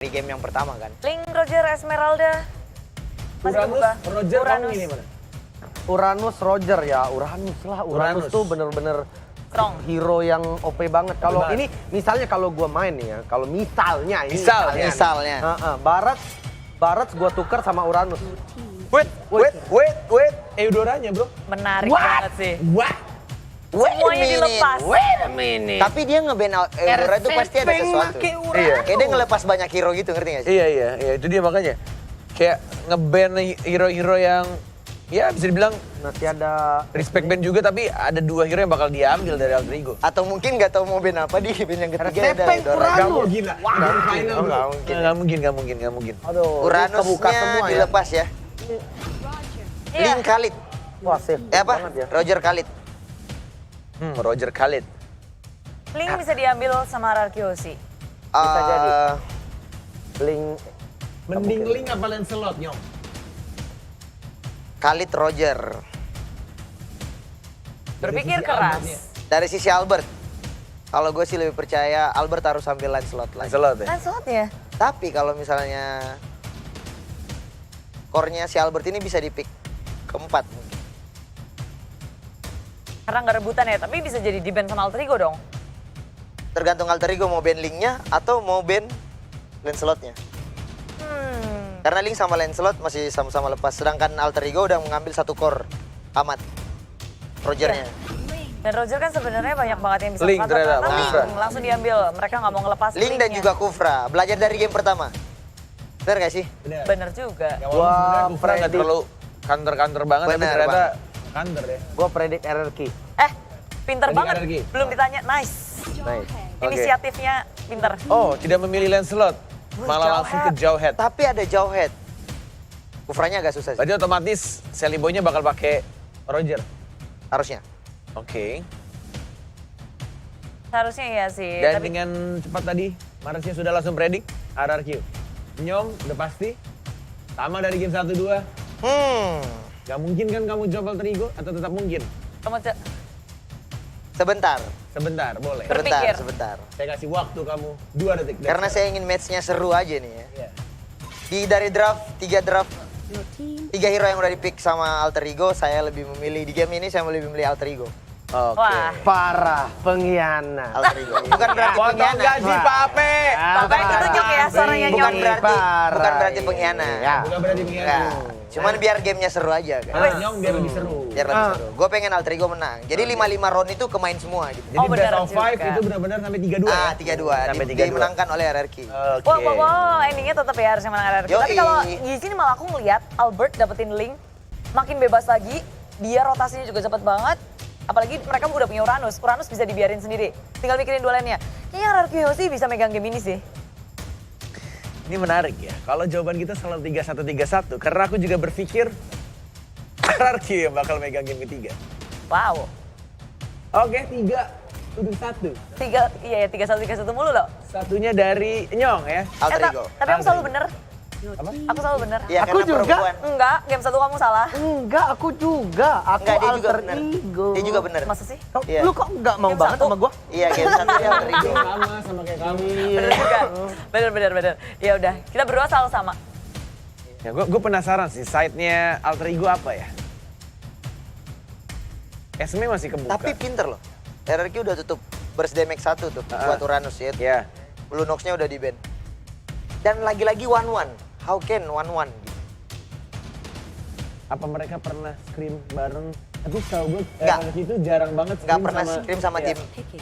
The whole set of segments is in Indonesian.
di game yang pertama kan. Link Roger Esmeralda. Masih kebuka. Roger, kamu ini mana? Uranus Roger ya, Uranus lah. Uranus tuh bener-bener Strong. hero yang OP banget. Kalau ini misalnya kalau gua main nih ya, kalau misalnya ini Misalnya. Barat gua tuker sama Uranus. Wait. Eudoranya bro. Menarik banget sih. Wah. Semuanya dilepas. Wait a minute. Tapi dia nge-ban Eudora itu pasti ada sesuatu. Iya. Kayak dia ngelepas banyak hero gitu, ngerti gak sih? Iya, itu dia makanya. Kayak nge-ban hero-hero yang ya bisa dibilang Masih ada respect ban juga, tapi ada 2 hero yang bakal diambil dari Alter Ego. Atau mungkin gak tahu mau ban apa di ban yang ketiga ada Sepeng Eudora. Uranus. Gila. Nggak mungkin. Nggak mungkin. Aduh, Uranusnya kebuka semua ya. dilepas ya. Iya. Link Khalid. Wah, safe Apa? banget ya. Roger Khalid. Roger Khalid. Link bisa diambil sama Rarkyoshi. Bisa jadi. Eh, Link Mending Link apa Lancelot, Nyong? Khalid Roger. Berpikir sisi keras. Albertnya. Dari sisi Albert. Kalau gue sih lebih percaya Albert harus ambil Lancelot lagi. Lancelot ya? Lancelot ya? Tapi kalau misalnya core-nya si Albert ini bisa di-pick keempat. Karena nggak rebutan ya, tapi bisa jadi di-ban sama Alter Ego dong. Tergantung Alter Ego mau ban Link-nya atau mau ban Lancelot-nya. Karena Link sama Lancelot masih sama-sama lepas. Sedangkan Alter Ego udah mengambil satu core amat. Rogernya. Dan Roger kan sebenarnya banyak banget yang bisa Link mengatakan, ternyata, Link Kufra. langsung diambil. Mereka nggak mau ngelepas Link dan Linknya. juga Kufra. Belajar dari game pertama. Bener gak sih? Bener juga. Ya walaupun sebenarnya Kufra nggak predict. terlalu counter banget, tapi Bener ternyata banget. counter ya. gua predict RRQ. Pinter Tadi banget. RRQ. Belum ditanya, nice. Nice. Oke. Inisiatifnya pinter. Oh, tidak memilih Lancelot. Malah langsung ke Jawhead. Tapi ada Jawhead. Kufranya agak susah sih. Berarti otomatis Sally Boy-nya bakal pakai Roger. Harusnya. Oke. Seharusnya iya sih. Dan Tapi dengan cepat tadi, Marsnya sudah langsung predik RRQ. Nyong, udah pasti. Sama dari game 1-2. Gak mungkin kan kamu jawab Alter Ego atau tetap mungkin? kamu Sebentar. Sebentar, boleh. Berpikir. Sebentar. Saya kasih waktu kamu 2 detik. Karena saya ingin match-nya seru aja nih ya. Iya. Dari tiga draft, 3 hero yang udah di-pick sama Alter Ego, saya lebih memilih, di game ini saya lebih memilih Alter Ego. Oke. Wah. Parah, pengkhianat. Alter Ego. Bukan berarti Potong pengkhianat. gaji Pak Ape. Bapak itu tunjuk ya suaranya Bukan Nyong. berarti pengkhianat. Ya. Bukan berarti Enggak. pengkhianat. Cuman biar gamenya seru aja kan. Nyong biar lebih seru. Biar lebih seru. Gue pengen Alter Ego menang. Jadi 5-5 round itu kemain semua gitu. Jadi Oh, benar best of 5 juga. itu benar-benar sampai 3-2 ya? 3-2. Sampai 3-2. Dimenangkan oleh RRQ. Oke. Wow, endingnya tetap ya harusnya menang RRQ. Tapi Yoi. kalau di sini malah aku ngeliat Albert dapetin Link, makin bebas lagi, dia rotasinya juga cepet banget. Apalagi mereka udah punya Uranus bisa dibiarin sendiri. Tinggal mikirin duelannya. Kayaknya RRQ sih bisa megang game ini sih. Ini menarik ya. Kalau jawaban kita selalu 3-1-3-1. Karena aku juga berpikir RRQ yang bakal megang game ketiga. Wow. Oke, 3-1. 3-1 mulu loh. Satunya dari Nyong ya. Alter Ego. Tapi aku selalu bener. Aku selalu bener. Iya, Aku karena juga. perempuan. Enggak, game 1 kamu salah. Enggak, aku juga. Aku Enggak, dia juga Alter bener. Ego. Dia juga bener. Masa sih? Iya. Lu kok enggak mau Game banget satu. sama gua? Iya, game 1 dia Alter Ego. Sama kayak kamu. Bener juga. Bener. Ya udah, kita berdua selalu sama. Ya, gue penasaran sih side-nya Alter Ego apa ya? Esme masih kebuka. Tapi pinter loh. RRQ udah tutup burst damage 1 tuh buat Uranus ya. Ya. Blue Nox-nya udah di-ban. Dan lagi-lagi 1-1. How can 1-1? Apa mereka pernah scrim bareng? Tapi setahu gue Nggak. itu jarang banget Nggak pernah scrim sama Iya. tim.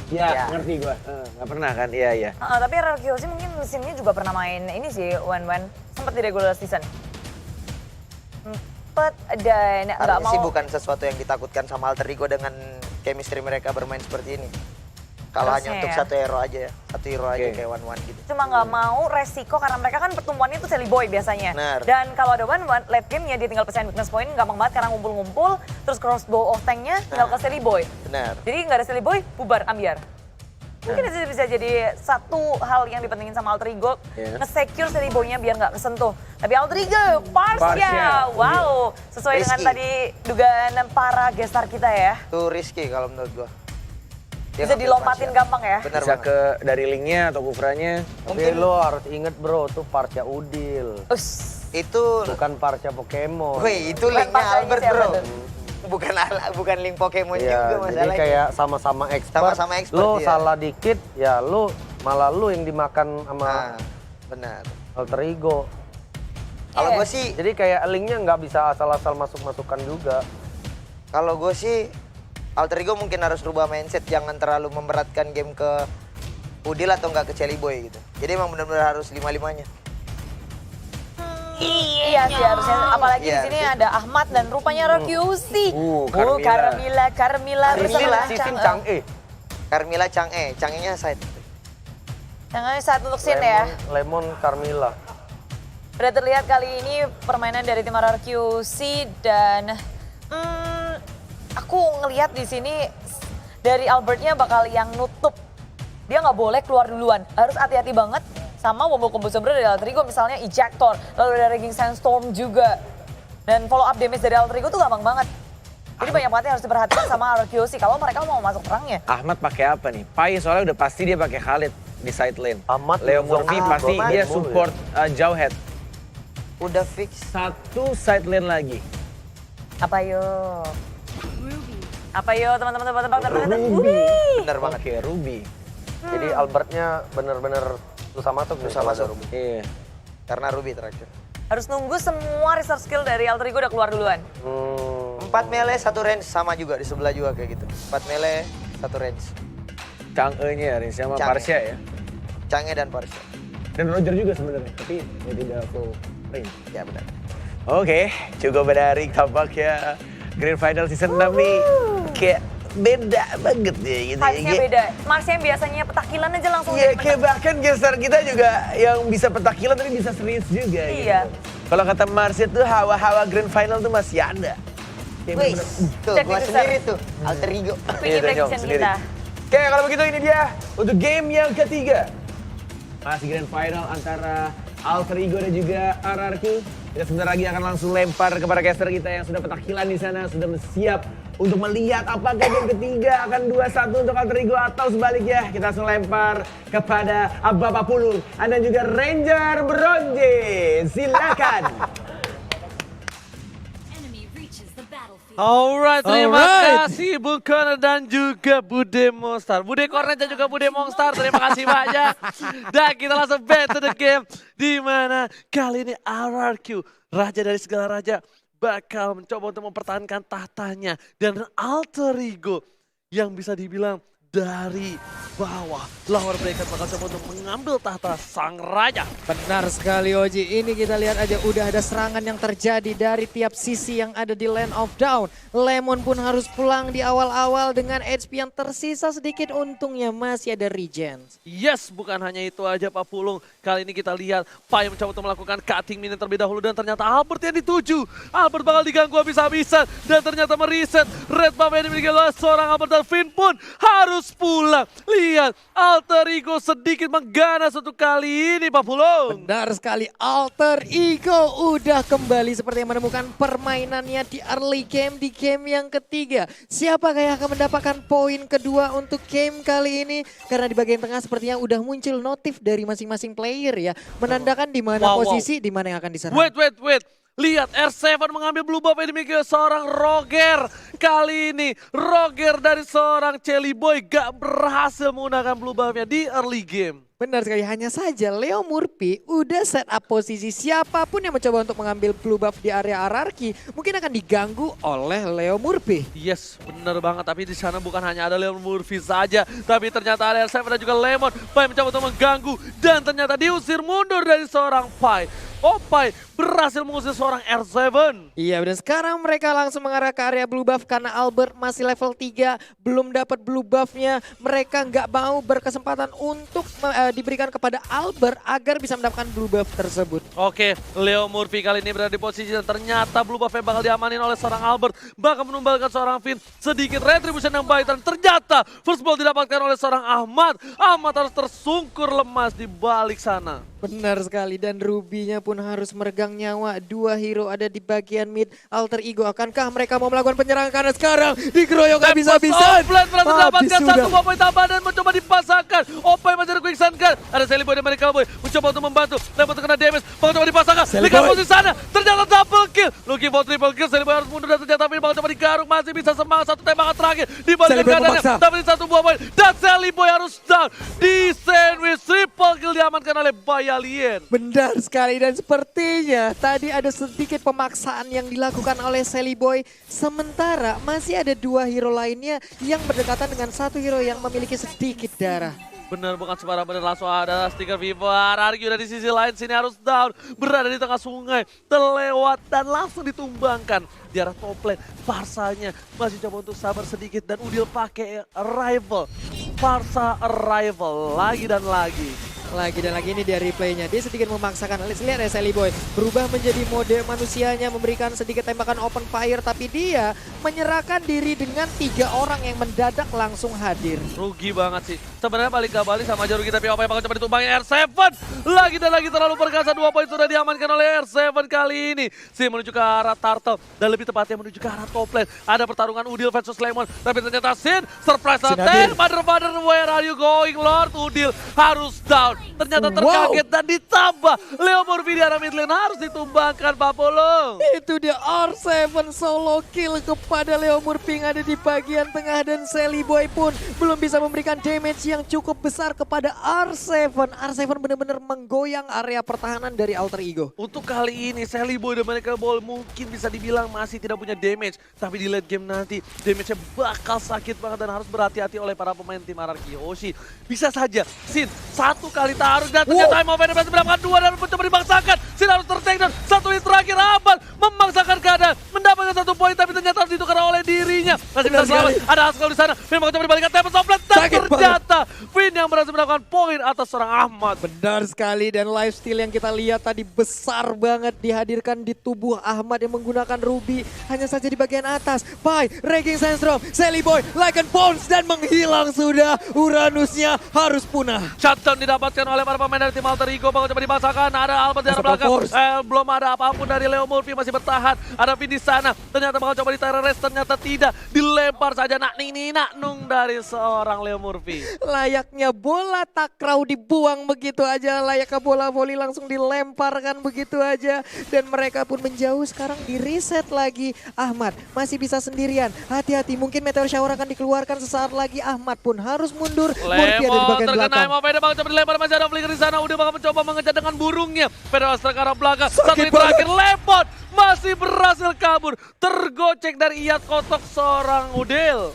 Iya, Iya. ngerti gue. Nggak pernah kan? Iya. Tapi RRQ sih mungkin mesinnya juga pernah main ini sih, Wen. Sempat di regular season. Dan nggak Harusnya mau. sih bukan sesuatu yang ditakutkan sama Alter Ego dengan chemistry mereka bermain seperti ini. Kalau hanya Harusnya untuk ya. satu hero aja ya. Satu hero aja Oke. kayak 1-1 gitu. Cuma nggak mau resiko karena mereka kan pertumbuhannya tuh Sally Boy biasanya. Benar. Dan kalau ada one late game ya dia tinggal pecahin weakness point, gampang banget karena ngumpul-ngumpul. Terus crossbow of tanknya tinggal ke Sally Boy. Benar. Jadi nggak ada Sally Boy, bubar, ambiar. Mungkin itu bisa jadi satu hal yang dipentingin sama Alter Ego, Iya. nge-secure Sally Boy-nya biar nggak kesentuh. Tapi Alter Ego, Parsia, Parsia. wow. Sesuai dengan Risky. tadi dugaan para gestar kita ya. Itu risky kalau menurut gua. Bisa dilompatin gampang ya. Benar Bisa banget. ke dari linknya atau kufranya. Tapi lo harus inget bro, tuh Parca Udil. Itu, Bukan Parca Pokemon. weh itu Bukan linknya pacarnya Albert siapa bro. tuh? Bukan link Pokemon Iya, juga jadi masalahnya. kayak sama-sama expert. Sama-sama expert, Lo iya. salah dikit, ya lo malah lo yang dimakan sama Nah, benar. alter ego. Kalau Iya. gue sih, Jadi kayak linknya nggak bisa asal-asal masuk-masukan juga. kalau gue sih alter ego mungkin harus rubah mindset, jangan terlalu memberatkan game ke Udil atau enggak ke Celi Boy gitu. Jadi emang benar-benar harus lima-limanya. Iya sih harusnya, apalagi Iya, di sini sih. ada Ahmad dan rupanya Rokyusi. Carmilla. Carmilla bersama Sifin Chang'e. Carmilla Chang'e, Chang'e-nya side. Jangan satu untuk scene ya. Lemon Carmilla. Udah terlihat kali ini permainan dari tim RRQC dan aku ngelihat di sini dari Albertnya bakal yang nutup. Dia nggak boleh keluar duluan, harus hati-hati banget sama combo-combo sebenarnya dari Alter Ego misalnya Ejector, lalu ada Raging Sandstorm juga. Dan follow up damage dari Alter Ego tuh gampang banget. Jadi banyak banget yang harus diperhatikan sama RRQC kalau mereka mau masuk perangnya. Ahmad pakai apa nih? Pai soalnya udah pasti dia pakai Khalid di side lane. Ahmad Leo Zong Murphy Ah, pasti Bang. dia Boleh. support jauh head. Udah fix. Satu side lane lagi. Apa yo? Apa yo teman-teman tebak-tebakan? Ruby. Bener banget. Oke, Ruby. Jadi Albertnya bener-bener susah masuk. Susah masuk. Iya. Karena Ruby terakhir. Harus nunggu semua research skill dari Alter Ego udah keluar duluan. 4 melee, 1 range sama juga di sebelah juga kayak gitu. 4 melee, 1 range. Chang'e-nya Riz sama Chang'e. Parsia ya. Chang'e dan Parsia. Dan Roger juga sebenarnya, tapi ya tidak full range. Ya benar. Oke, cukup menarik tampaknya Grand Final Season 6 nih kayak beda banget ya gitu. Vibes-nya beda. Mars yang biasanya petakilan aja langsung Iya, jadi kayak bahkan geser kita juga yang bisa petakilan tapi bisa serius juga Iya. gitu. Kalau kata Mars itu hawa-hawa Grand Final tuh masih ada. Kayak Wih, bener-bener, tuh Cek gua di sendiri tuh, alter ego. Quick Iya, prediction Nyong, sendiri. kita. Oke, kalau begitu ini dia untuk game yang ketiga. Masih Grand Final antara Alter Ego dan juga RRQ. Kita sebentar lagi akan langsung lempar kepada caster kita yang sudah petakilan di sana, sudah siap untuk melihat apakah game ketiga akan 2-1 untuk Alter Ego atau sebaliknya. Kita langsung lempar kepada Bapak Pulung. Anda juga Ranger Bronze. Silakan. Enemy reaches the battlefield. Alright, terima Alright. kasih Bung Connor dan juga Bude Monstar. Bude Cornet dan juga Bude Monstar, terima kasih banyak. Dan kita langsung back to the game. Di mana kali ini RRQ, raja dari segala raja, bakal mencoba untuk mempertahankan tahtanya. Dan Alter Ego yang bisa dibilang dari bawah. Lawan mereka bakal coba untuk mengambil tahta sang raja. Benar sekali Oji, ini kita lihat aja udah ada serangan yang terjadi dari tiap sisi yang ada di Land of Dawn. Lemon pun harus pulang di awal-awal dengan HP yang tersisa sedikit, untungnya masih ada regen. Yes, bukan hanya itu aja Pak Pulung. Kali ini kita lihat Pai mencoba untuk melakukan cutting minion terlebih dahulu dan ternyata Albert yang dituju. Albert bakal diganggu habis-habisan dan ternyata meriset red buff yang dimiliki oleh seorang Albert dan Finn pun harus pulang. Lihat, Alter Ego sedikit mengganas untuk kali ini Pak Pulung. Benar sekali, Alter Ego udah kembali seperti yang menemukan permainannya di early game, di game yang ketiga. Siapakah yang akan mendapatkan poin kedua untuk game kali ini? Karena di bagian tengah sepertinya udah muncul notif dari masing-masing player ya. Menandakan di mana Wow, posisi, di mana yang akan diserang. Wait. Lihat R7 mengambil blue buff yang dimiliki oleh seorang Roger. Kali ini Roger dari seorang Celi Boy gak berhasil menggunakan blue buffnya di early game. Benar sekali, hanya saja Leo Murphy udah set up posisi siapapun yang mencoba untuk mengambil blue buff di area hierarki mungkin akan diganggu oleh Leo Murphy. Yes, bener banget. Tapi di sana bukan hanya ada Leon Murphy saja, tapi ternyata ada R7 dan juga Lemon. Pai mencoba untuk mengganggu dan ternyata diusir mundur dari seorang Pai. Pai berhasil mengusir seorang R7. Iya, dan sekarang mereka langsung mengarah ke area blue buff karena Albert masih level 3, belum dapat blue buffnya. Mereka nggak mau berkesempatan untuk diberikan kepada Albert agar bisa mendapatkan blue buff tersebut. Oke, Leo Murphy kali ini berada di posisi dan ternyata blue buff yang bakal diamanin oleh seorang Albert. Bakal menumbalkan seorang Finn, sedikit retribution yang baik dan ternyata first ball didapatkan oleh seorang Ahmad. Ahmad harus tersungkur lemas di balik sana. Benar sekali, dan Ruby-nya pun harus meregang nyawa. Dua hero ada di bagian mid. Alter Ego, akankah mereka mau melakukan penyerangan? Karena sekarang dikeroyok habis-habisan. Offline berhasil mendapatkan Habis satu sudah. buah poin tambahan dan mencoba dipasangkan. Opay masih ada quicksand kan. Ada Sally Boy dan Miracle Boy mencoba untuk membantu. Lempar terkena damage, mencoba dipasangkan. Sally Lihat Boy. posisi sana, ternyata double kill. Looking for triple kill, Sally Boy harus mundur dan ternyata Vin mencoba digaruk. Masih bisa semangat satu tembakan terakhir. Sally Dibalikan Boy keadaannya, memaksa. dapat satu buah poin. Dan Sally Boy harus down. Di sandwich, triple kill diamankan oleh Bayalien. Benar sekali, dan sepertinya tadi ada sedikit pemaksaan yang dilakukan oleh Sally Boy. Sementara masih ada dua hero lainnya yang berdekatan dengan satu hero yang memiliki sedikit darah. Benar, bukan sembarang benar, langsung ada stiker Viva. Arargi dari sisi lain, sini harus down. Berada di tengah sungai, terlewat dan langsung ditumbangkan. Di arah top lane, Farsanya masih coba untuk sabar sedikit dan Udil pakai arrival. Farsa arrival lagi dan lagi. Lagi dan lagi ini dia replaynya, dia sedikit memaksakan. Lihat ya, Sally Boy berubah menjadi mode manusianya, memberikan sedikit tembakan open fire, tapi dia menyerahkan diri dengan 3 orang yang mendadak langsung hadir. Rugi banget sih. Sebenarnya balik gak balik sama aja rugi, tapi apa yang bakal coba ditumbangin R7. Lagi dan lagi terlalu perkasa, 2 poin sudah diamankan oleh R7 kali ini. Si menuju ke arah Turtle dan lebih tepatnya menuju ke arah top lane. Ada pertarungan Udil versus Lemon, tapi ternyata Sin surprise Sin attack. hadir. Mother, where are you going Lord? Udil harus down. Ternyata terkaget dan ditambah. Leo Murphy di arah mid lane harus ditumbangkan Pak Pulung. Itu dia R7 solo kill kepada Leo Murphy yang ada di bagian tengah, dan Sally Boy pun belum bisa memberikan damage yang cukup besar kepada R7. R7 benar-benar menggoyang area pertahanan dari Alter Ego. Untuk kali ini Sally Boy dan Miracle Ball mungkin bisa dibilang masih tidak punya damage. Tapi di late game nanti damage-nya bakal sakit banget dan harus berhati-hati oleh para pemain tim Ararki Oshi. Bisa saja Sin satu kali taruh dan ternyata Time of Ender berhasil mendapatkan 2 dan mencoba dibangsakan. Sin harus ter-take down. 1 hit terakhir Aban memaksakan keadaan. Mendapatkan 1 poin tapi ternyata harus ditukar oleh dirinya. Masih bisa selamat. Ada Haskell di sana. Vin mencoba dibalikan Tempest of Blood dan Sakit ternyata Vin yang berhasil mendapatkan poin atas seorang Ahmad. Benar sekali, dan lifesteal yang kita lihat tadi besar banget dihadirkan di tubuh Ahmad yang menggunakan Ruby hanya saja di bagian atas. Pai, Raging Sandstorm, Sally Boy, Lycan Bones dan menghilang sudah. Uranusnya harus punah. Shutdown didapatkan oleh para pemain dari tim Alter Ego. Bakal coba dipaksakan. Ada Albert di arah Asap belakang. force. Belum ada apapun dari Leo Murphy, masih bertahan. Ada Vin di sana. Ternyata bakal coba diteres, ternyata tidak. Dilempar saja nak nung dari seorang Leo Murphy. Layaknya bola takraw dibuang begitu aja, layaknya bola voli langsung dilemparkan begitu aja, dan mereka pun menjauh. Sekarang di reset lagi. Ahmad masih bisa sendirian, hati-hati, mungkin meteor shower akan dikeluarkan sesaat lagi. Ahmad pun harus mundur. Murphy ada di Lemon bagian terkena belakang. Emma Feder, bakal coba dilempar, masih ada Flicker di sana. Udah bakal mencoba mengejar dengan burungnya. Feder ke arah belakang. Sakit Satu hit terakhir Lemon masih berhasil kabur. Tergocek dari Iyat Kotok seorang Udil.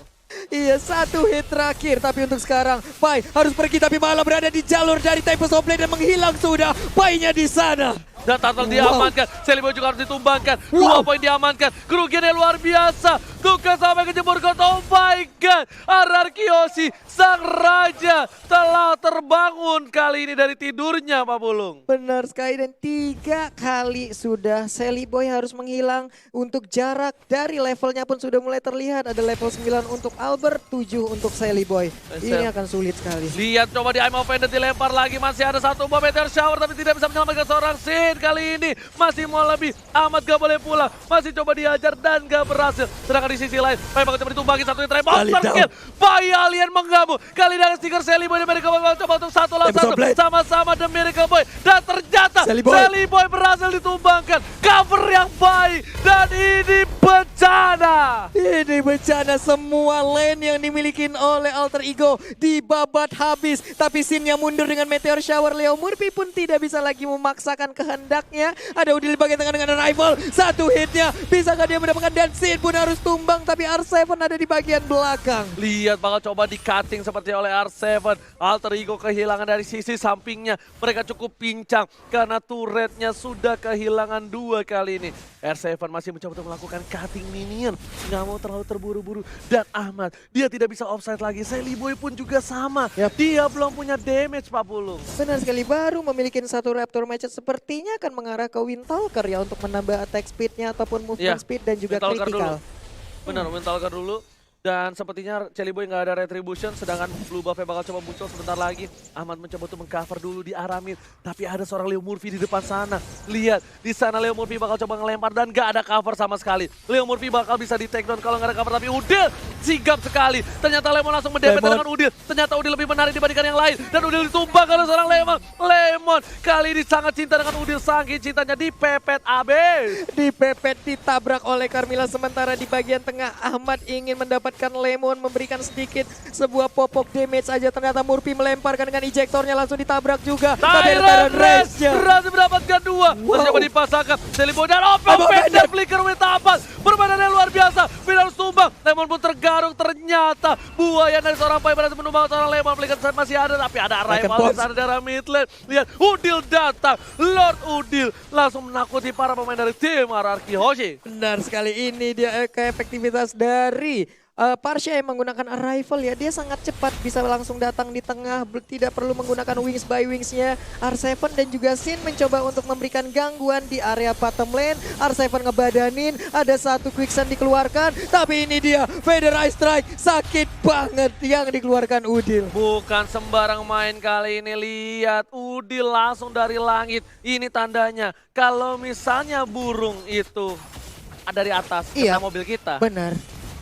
Iya, 1 hit terakhir, tapi untuk sekarang Pai harus pergi, tapi malah berada di jalur dari Tempest of Blade dan menghilang sudah. Pai-nya di sana. Dan Turtle diamankan, Sally Boy juga harus ditumbangkan. 2 poin diamankan, kerugiannya luar biasa. Kuka sampai kejebur got, oh my god. Ararki Oshi, sang raja telah terbangun kali ini dari tidurnya Pak Pulung. Benar sekali, dan 3 kali sudah Sally Boy harus menghilang. Untuk jarak dari levelnya pun sudah mulai terlihat. Ada level 9 untuk Albert, 7 untuk Sally Boy. Ini akan sulit sekali. Lihat coba di I'm Offended dilempar lagi, masih ada 1 buah meteor shower tapi tidak bisa menyelamatkan seorang Sin. Kali ini masih mau lebih, Ahmad gak boleh pulang, masih coba dihajar dan gak berhasil. Sedangkan di sisi lain, Pai bakal coba ditumbangin 1 hit terakhir, monster kill. Bayalien menggabung, kali ini ada stiker Sally Boy dan Miracle Boy coba untuk 1 lawan 1 sama-sama The Miracle Boy. Dan ternyata Sally Boy berhasil ditumbangkan, cover yang baik, dan ini bencana. Ini bencana, semua lane yang dimiliki oleh Alter Ego dibabat habis. Tapi Sin-nya mundur dengan meteor shower. Leo Murphy pun tidak bisa lagi memaksakan kehendaknya. Ada Udil di bagian tengah dengan rival. 1 hitnya, bisakah dia mendapatkan, dan Sin pun harus tumbang. Tapi R7 ada di bagian belakang. Lihat bakal coba di cutting seperti oleh R7. Alter Ego kehilangan dari sisi sampingnya. Mereka cukup pincang karena turretnya sudah kehilangan 2 kali ini. R7 masih mencoba untuk melakukan cutting minion. Nggak mau terlalu terburu-buru. Dan Ahmad, dia tidak bisa offside lagi. Sally Boy pun juga sama. Dia belum punya damage Pak Pulung. Benar sekali, baru memiliki 1 Raptor Match, sepertinya akan mengarah ke Windtalker ya untuk menambah attack speednya ataupun movement speed dan juga Windtalker critical. dulu. Benar, Windtalker dulu. Dan sepertinya Celi Boy nggak ada retribution, sedangkan blue buff bakal coba muncul sebentar lagi. Ahmad mencoba untuk mengcover dulu di arah mid, tapi ada seorang Leo Murphy di depan sana. Lihat, di sana Leo Murphy bakal coba ngelempar dan nggak ada cover sama sekali. Leo Murphy bakal bisa di take down kalau nggak ada cover, tapi Udil sigap sekali. Ternyata Lemon langsung mendepet dengan Udil. Ternyata Udil lebih menarik dibandingkan yang lain, dan Udil ditumbang oleh seorang Lemon. Lemon kali ini sangat cinta dengan Udil, saking cintanya dipepet abis. Dipepet, ditabrak oleh Carmilla, sementara di bagian tengah Ahmad ingin mendapatkan Lemon, memberikan sedikit sebuah pop-up damage aja. Ternyata Murphy melemparkan dengan ejektornya, langsung ditabrak juga. Tapi ada Tyrant Race-nya. berhasil mendapatkan 2. Masih coba dipasangkan. Celi Boy dan Open Fender flicker with tapas. Permainan yang luar biasa. Final harus tumbang. Lemon pun tergaruk. Ternyata buaya dari seorang Pai berhasil menumbang seorang Lemon. Flicker masih ada, tapi ada rival di sana dari mid lane. Lihat, Udil datang. Lord Udil langsung menakuti para pemain dari tim RRQ Hoshi. Benar sekali, ini dia keefektivitas dari Parsha yang menggunakan arrival ya. Dia sangat cepat, bisa langsung datang di tengah, tidak perlu menggunakan wings by wingsnya. R7 dan juga Sin mencoba untuk memberikan gangguan di area bottom lane. R7 ngebadanin, ada satu quicksand dikeluarkan, tapi ini dia Feather Ice Strike, sakit banget yang dikeluarkan Udil. Bukan sembarang main kali ini, lihat Udil langsung dari langit. Ini tandanya kalau misalnya burung itu dari atas Iya, kena mobil kita, benar.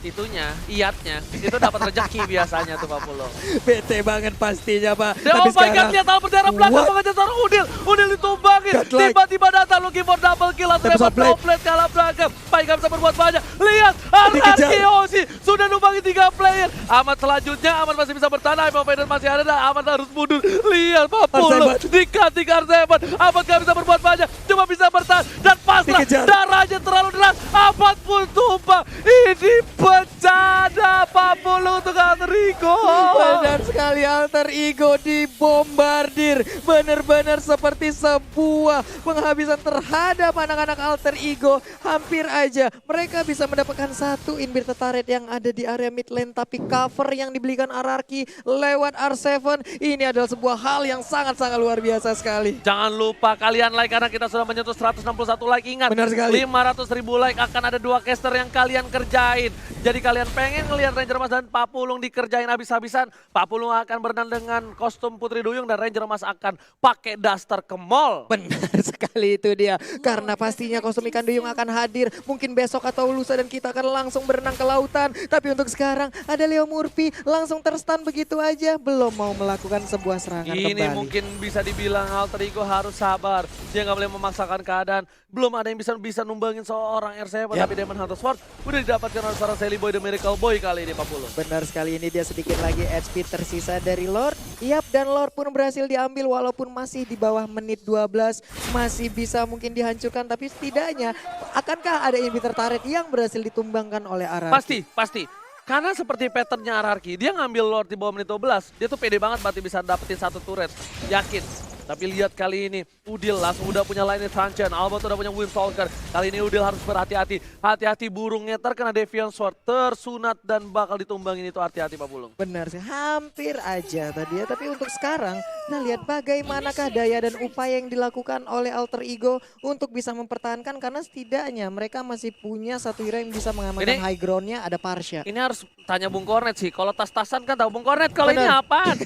itunya, iatnya, itu dapat rezeki biasanya tuh Pak Pulo. Bete banget pastinya Pak. Dan oh my god, lihat berdarah belakang mengejar seorang Udil. Udil ditumbangin, Godlike. tiba-tiba datang looking for double kill. Langsung Tempest dapat of Blade. droplet ke arah belakang. Pai gak bisa berbuat banyak. Lihat, Dikejar. RRQ sudah numbangin 3 player. Ahmad selanjutnya, Ahmad masih bisa bertahan. Ahmad Fader masih ada, dan Ahmad harus mundur. Lihat Pak Pulo, dikatik R7. Ahmad gak bisa berbuat banyak, cuma bisa bertahan. Dan pasrah, Dikejar. darahnya terlalu deras. Ahmad pun tumbang. Ini bencana Pak Pulo untuk Alter Ego. Benar sekali, Alter Ego dibombardir. Benar-benar seperti sebuah penghabisan terhadap anak-anak Alter Ego. Hampir aja mereka bisa mendapatkan satu inverted turret yang ada di area mid lane. Tapi cover yang dibelikan RRQ lewat R7 ini adalah sebuah hal yang sangat-sangat luar biasa sekali. Jangan lupa kalian like karena kita sudah menyentuh 161 like. Ingat, Benar sekali. 500.000 like akan ada 2 caster yang kalian kerjain. Jadi kalian pengen ngelihat Ranger Mas dan Pak Pulung dikerjain habis-habisan, Pak Pulung akan berenang dengan kostum Putri Duyung dan Ranger Mas akan pakai daster ke mall. Benar sekali, itu dia. Karena pastinya kostum ikan duyung akan hadir mungkin besok atau lusa dan kita akan langsung berenang ke lautan. Tapi untuk sekarang ada Leo Murphy langsung terstun begitu aja, belum mau melakukan sebuah serangan Ini kembali. mungkin bisa dibilang Alter Ego harus sabar. Dia nggak boleh memaksakan keadaan. Belum ada yang bisa numbangin seorang R7, tapi Demon Hunter Sword udah didapatkan oleh seorang Celi Boy The Miracle Boy kali ini Pak Pulung. Benar sekali, ini dia sedikit lagi HP tersisa dari Lord. Yap, dan Lord pun berhasil diambil walaupun masih di bawah menit 12. Masih bisa mungkin dihancurkan, tapi setidaknya akankah ada inhibitor turret yang berhasil ditumbangkan oleh RRQ? Pasti. Karena seperti patternnya RRQ, dia ngambil Lord di bawah menit 12, dia tuh pede banget berarti bisa dapetin 1 turret. Yakin. Tapi lihat kali ini, Udil langsung udah punya line Truncheon, Albert udah punya Windstalker. Kali ini Udil harus berhati-hati. Hati-hati burungnya terkena Deviant Sword, tersunat dan bakal ditumbangin itu, hati-hati Pak Pulung. Benar sih, hampir aja tadi ya. Tapi untuk sekarang, nah lihat bagaimanakah daya dan upaya yang dilakukan oleh Alter Ego untuk bisa mempertahankan. Karena setidaknya mereka masih punya satu hero yang bisa mengamankan high groundnya, ada Parsha. Ini harus tanya Bung Kornet sih, kalau tas-tasan kan tahu Bung Kornet, kalau ini Benar. apaan?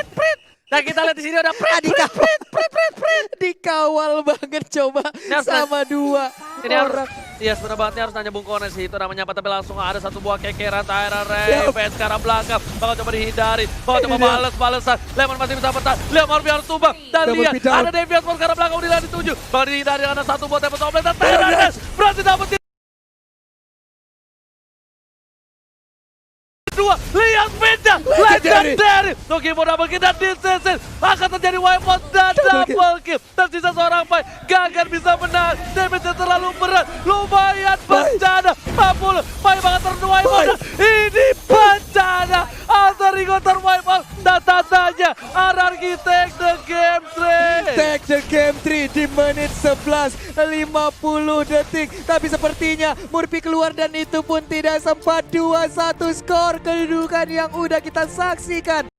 Prit. Nah kita lihat di sini ada prit. Dikawal banget coba harus sama dua Ini harus, orang. iya sebenarnya banget, ini harus nanya Bung Kornet sih, itu namanya apa, tapi langsung ada satu buah kekeran Tyrant Ravage ke arah belakang, bakal coba dihindari, bakal coba balesan, Lemon masih bisa bertahan, Leo Murphy harus tumbang, dan Double lihat beat down. ada Deviant Sword ke arah belakang, udah dituju, bakal dihindari karena satu buah Tempest of Blade, dan Tyrant Ravage berhasil dapetin. Dua, lihat speednya, legendary. Looking for double kill dan disesin. Akan terjadi wipeout dan double kill. Tersisa seorang Pai, gak akan bisa menang. Damage-nya terlalu berat, lumayan bencana. 40, Pai bakal terwipeout. Ini bencana. Alter Ego terwipeout. Dan tandanya RRQ take the game 3. Take the game 3 di menit 11, 50 detik. Tapi sepertinya Murphy keluar dan itu pun tidak sempat. 2-1 skor kedudukan yang udah kita saksikan.